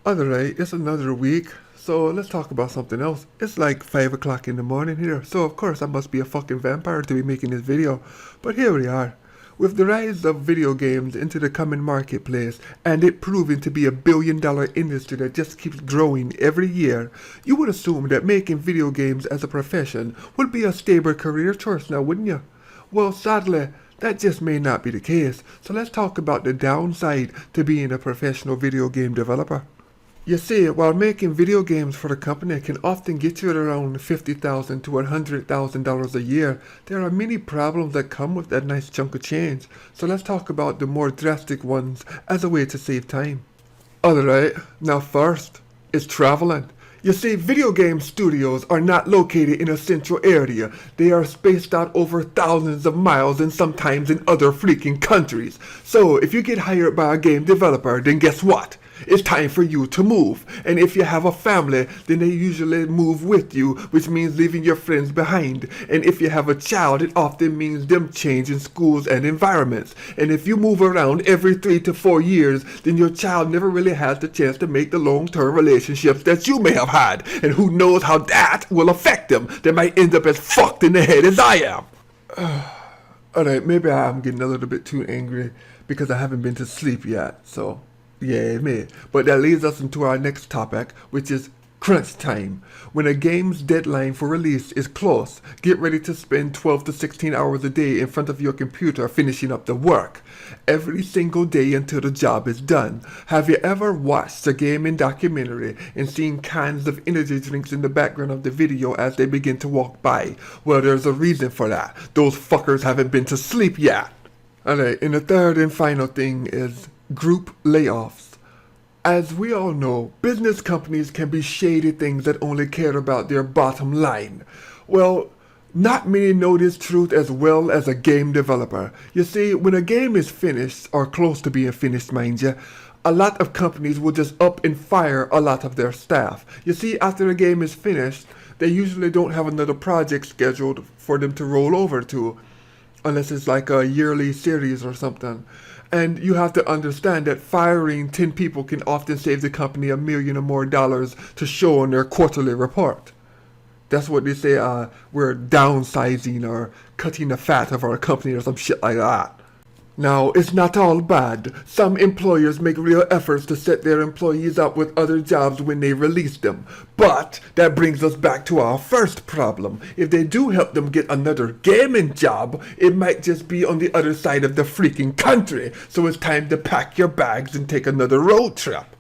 Alright, it's another week, so let's talk about something else. It's like 5 o'clock in the morning here, so of course I must be a fucking vampire to be making this video. But here we are. With the rise of video games into the common marketplace, and it proving to be a $1 billion industry that just keeps growing every year, you would assume that making video games as a profession would be a stable career choice now, wouldn't you? Well, sadly, that just may not be the case, so let's talk about the downside to being a professional video game developer. You see, while making video games for the company can often get you at around $50,000 to $100,000 a year, there are many problems that come with that nice chunk of change. So let's talk about the more drastic ones as a way to save time. Alright, now first is traveling. You see, video game studios are not located in a central area. They are spaced out over thousands of miles and sometimes in other freaking countries. So if you get hired by a game developer, then guess what? It's time for you to move. And if you have a family, then they usually move with you, which means leaving your friends behind. And if you have a child, it often means them changing schools and environments. And if you move around every 3 to 4 years, then your child never really has the chance to make the long-term relationships that you may have had. And who knows how that will affect them. They might end up as fucked in the head as I am. Alright, maybe I'm getting a little bit too angry because I haven't been to sleep yet, so yeah, me. But that leads us into our next topic, which is crunch time. When a game's deadline for release is close, get ready to spend 12 to 16 hours a day in front of your computer finishing up the work. Every single day until the job is done. Have you ever watched a gaming documentary and seen cans of energy drinks in the background of the video as they begin to walk by? Well, there's a reason for that. Those fuckers haven't been to sleep yet. Alright, and the third and final thing is group layoffs. As we all know, business companies can be shady things that only care about their bottom line. Well, not many know this truth as well as a game developer. You see, when a game is finished, or close to being finished, mind you, a lot of companies will just up and fire a lot of their staff. You see, after a game is finished, they usually don't have another project scheduled for them to roll over to, unless it's like a yearly series or something. And you have to understand that firing 10 people can often save the company $1 million or more to show on their quarterly report. That's what they say, we're downsizing or cutting the fat of our company or some shit like that. Now, it's not all bad. Some employers make real efforts to set their employees up with other jobs when they release them. But that brings us back to our first problem. If they do help them get another gaming job, it might just be on the other side of the freaking country. So it's time to pack your bags and take another road trip.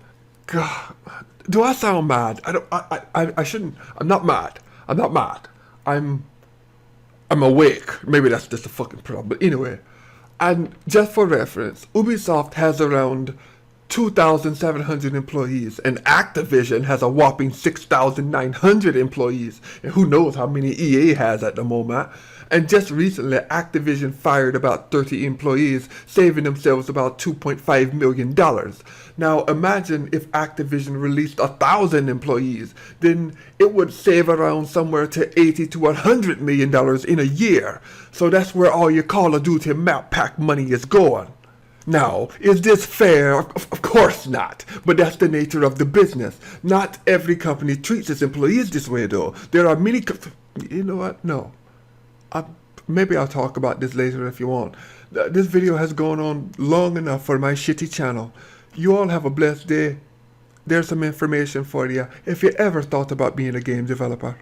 God, do I sound mad? I shouldn't. I'm not mad. I'm not mad. I'm awake. Maybe that's just a fucking problem. But anyway. And just for reference, Ubisoft has around 2,700 employees, and Activision has a whopping 6,900 employees, and who knows how many EA has at the moment. And just recently, Activision fired about 30 employees, saving themselves about $2.5 million. Now imagine if Activision released 1,000 employees, then it would save around somewhere to $80 to $100 million in a year. So that's where all your Call of Duty map pack money is going. Now, is this fair? Of course not. But that's the nature of the business. Not every company treats its employees this way though. There are many you know what? No. Maybe I'll talk about this later if you want. This video has gone on long enough for my shitty channel. You all have a blessed day. There's some information for you if you ever thought about being a game developer.